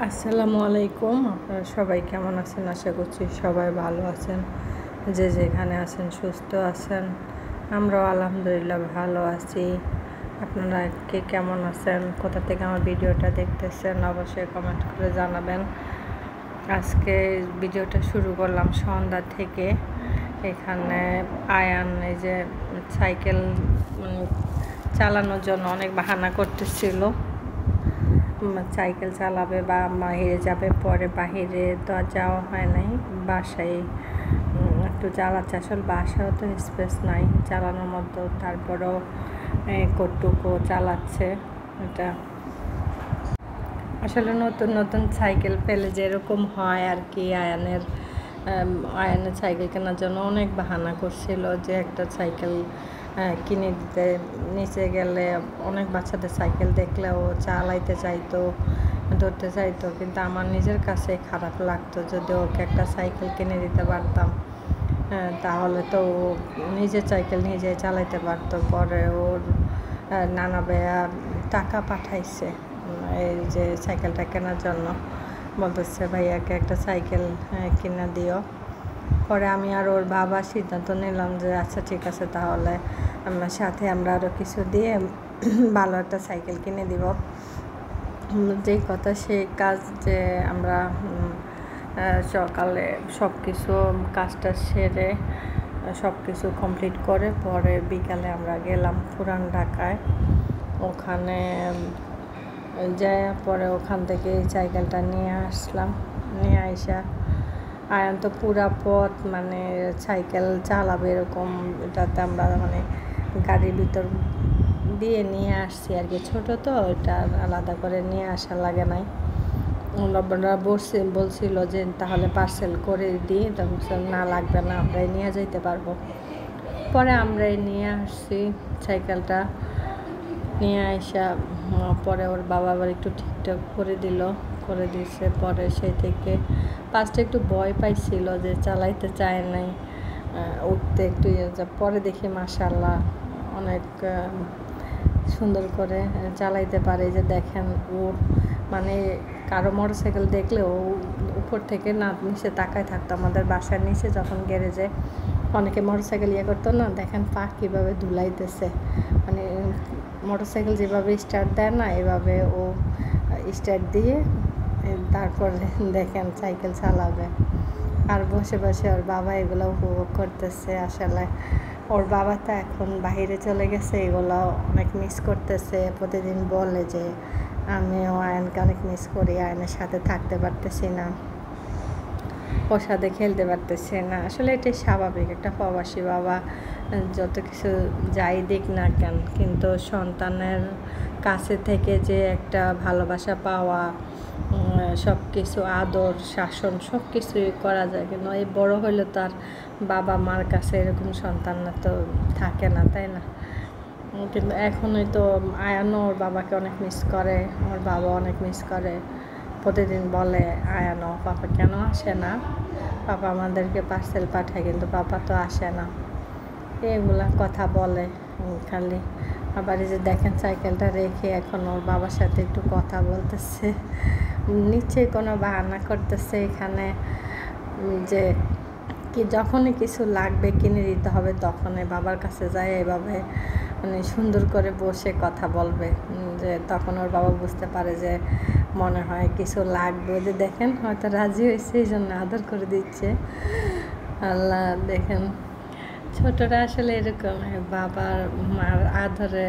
আসসালামু আলাইকুম। আপনারা সবাই কেমন আছেন? আশা করছি সবাই ভালো আছেন, যে যেখানে আছেন সুস্থ আছেন। আমরাও আলহামদুলিল্লাহ ভালো আছি। আপনারা কে কেমন আছেন, কোথা থেকে আমার ভিডিওটা দেখতেছেন অবশ্যই কমেন্ট করে জানাবেন। আজকে ভিডিওটা শুরু করলাম সন্ধ্যা থেকে। এখানে আয়ান এই যে সাইকেল চালানোর জন্য অনেক বাহানা করতেছিল, সাইকেল চালাবে বা বাহিরে যাবে। পরে বাহিরে তো যাওয়া হয় নাই, বাসায় একটু চালাচ্ছে। আসলে বাসাও তো স্পেস নাই চালানোর মতো, তারপরেও কটুকু চালাচ্ছে। এটা আসলে নতুন নতুন সাইকেল পেলে যেরকম হয় আর কি। আয়ানের সাইকেল কেনার জন্য অনেক বাহানা করছিল যে একটা সাইকেল কিনে দিতে। নিচে গেলে অনেক বাচ্চাদের সাইকেল দেখলে ও চালাইতে চাইতো, ধরতে চাইতো, কিন্তু আমার নিজের কাছে খারাপ লাগতো। যদি ওকে একটা সাইকেল কিনে দিতে পারতাম তাহলে তো ও নিজের সাইকেল নিজে চালাইতে পারতো। পরে ওর নানা ভাইয়া টাকা পাঠাইছে এই যে সাইকেলটা কেনার জন্য, বলতেছে ভাইয়াকে একটা সাইকেল কিনে দিও। পরে আমি আর ওর বাবা সিদ্ধান্ত নিলাম যে আচ্ছা ঠিক আছে, তাহলে আমার সাথে আমরা আরও কিছু দিয়ে ভালো একটা সাইকেল কিনে দিব। যেই কথা সেই কাজ, যে আমরা সকালে সব কিছু কাজটা সেরে সব কিছু কমপ্লিট করে পরে বিকালে আমরা গেলাম পুরান ঢাকায়। ওখানে যাই পরে ওখান থেকে সাইকেলটা নিয়ে আসলাম। নিয়ে আইসা আয়ান তো পুরা পথ সাইকেল চালাবে এরকম, এটাতে আমরা গাড়ির ভিতর দিয়ে নিয়ে আসছি আর কি। ছোটো তো, এটা আলাদা করে নিয়ে আসা লাগে নাই। ওরা বলছিল যে তাহলে পার্সেল করে দিই, তখন না লাগবে না, আমরাই নিয়ে যেতে পারবো। পরে আমরাই নিয়ে আসছি সাইকেলটা। নিয়ে আসা পরে ওর বাবা আবার একটু ঠিকঠাক করে দিয়েছে। পরে সেই থেকে ফার্স্টে একটু ভয় পাইছিল যে চালাইতে চায় নাই, উঠতে একটু পরে দেখি মাশাআল্লাহ অনেক সুন্দর করে চালাইতে পারে। যে দেখেন ওর কারো মোটরসাইকেল দেখলে ও উপর থেকে না নিচে তাকায় থাকতো। আমাদের বাসার নিচে যখন গ্যারেজে অনেকে মোটরসাইকেল করতো না, দেখেন পা কীভাবে ধুলাইতেছে। মোটরসাইকেল যেভাবে স্টার্ট দেয় না, এভাবে ও স্টার্ট দিয়ে তারপর দেখেন সাইকেল চালাবে। আর বসে বসে ওর বাবা এগুলো উপভোগ করতেছে। আসলে ওর বাবা তো এখন বাইরে চলে গেছে, এগুলো অনেক মিস করতেছে। প্রতিদিন বলে যে আমিও আয়নকে অনেক মিস করি, আয়নের সাথে থাকতে পারতেছি না, ওর সাথে খেলতে পারতেছে না। আসলে এটাই স্বাভাবিক, একটা প্রবাসী বাবা যত কিছু যাই দিক না কেন, কিন্তু সন্তানের কাছে থেকে যে একটা ভালোবাসা পাওয়া, সব কিছু আদর শাসন সব কিছুই করা যায়, কিন্তু এই বড় হলে তো আর বাবা মার কাছে এরকম সন্তানরা তো থাকে না, তাই না? কিন্তু এখনই তো আয়ানও ওর বাবাকে অনেক মিস করে, ওর বাবা অনেক মিস করে। প্রতিদিন বলে আয়ানও, পাপা কেন আসে না, পাপা আমাদেরকে পার্সেল পাঠায় কিন্তু পাপা তো আসে না, এগুলা কথা বলে খালি। আবার এই যে দেখেন সাইকেলটা রেখে এখন ওর বাবার সাথে একটু কথা বলতেছে, নিচে কোনো বাহানা করতেছে এখানে যে কি যখনই কিছু লাগবে কিনে দিতে হবে তখনই বাবার কাছে যায়, এভাবে সুন্দর করে বসে কথা বলবে। যে তখন ওর বাবা বুঝতে পারে যে মনে হয় কিছু লাগবে। যে দেখেন হয়তো রাজি হয়েছে, এই জন্য আদর করে দিচ্ছে। আল্লাহ, দেখেন ছোটরা আসলে এরকম বাবার মার আদরে।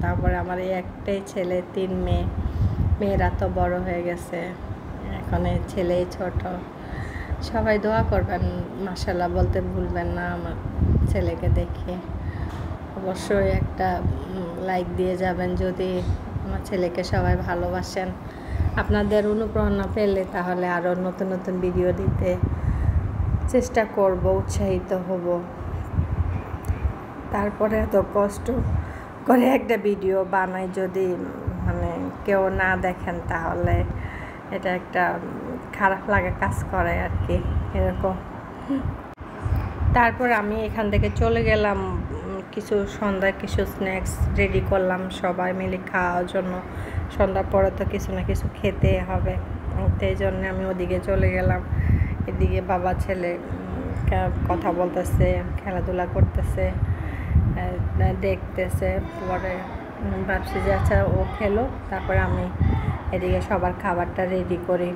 তারপরে আমার এই একটাই ছেলে, 3 মেয়ে, মেয়েরা তো বড় হয়ে গেছে, এখন এই ছেলেই ছোট। সবাই দোয়া করবেন, মাশাআল্লাহ বলতে ভুলবেন না আমার ছেলেকে দেখে। অবশ্যই একটা লাইক দিয়ে যাবেন যদি আমার ছেলেকে সবাই ভালোবাসেন। আপনাদের অনুপ্রেরণা পেলে তাহলে আরও নতুন নতুন ভিডিও দিতে চেষ্টা করব, উৎসাহিত হব। তারপরে এত কষ্ট করে একটা ভিডিও বানাই, যদি কেউ না দেখেন তাহলে এটা একটা খারাপ লাগা কাজ করে আর কি, এরকম। তারপর আমি এখান থেকে চলে গেলাম, কিছু সন্ধ্যায় কিছু স্ন্যাক্স রেডি করলাম সবাই মিলে খাওয়ার জন্য। সন্ধ্যার পরে তো কিছু না কিছু খেতে হবে, তো এই জন্য আমি ওদিকে চলে গেলাম। এদিকে বাবা ছেলে কথা বলতেছে, খেলাধুলা করতেছে, দেখতেছে। পরে ভাবছি যে আচ্ছা ও খেলো, তারপরে আমি এদিকে সবার খাবারটা রেডি করি।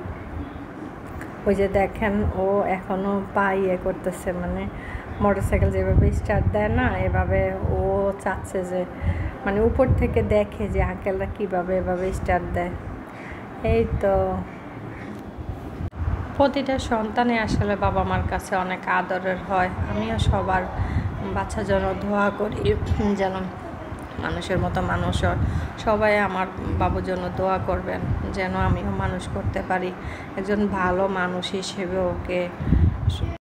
ওই যে দেখেন ও এখনও পা ইয়ে করতেছে, মানে মোটরসাইকেল যেভাবে স্টার্ট দেয় না, এভাবে ও চাচ্ছে যে মানে উপর থেকে দেখে যে আঙ্কেলরা কীভাবে এভাবে স্টার্ট দেয়। এই তো প্রতিটা সন্তানই আসলে বাবা মার কাছে অনেক আদরের হয়। আমিও সবার বাচ্চার জন্য দোয়া করি যেন মানুষের মতো মানুষ হয়। সবাই আমার বাবুর জন্য দোয়া করবেন যেন আমিও মানুষ করতে পারি, একজন ভালো মানুষ হিসেবে ওকে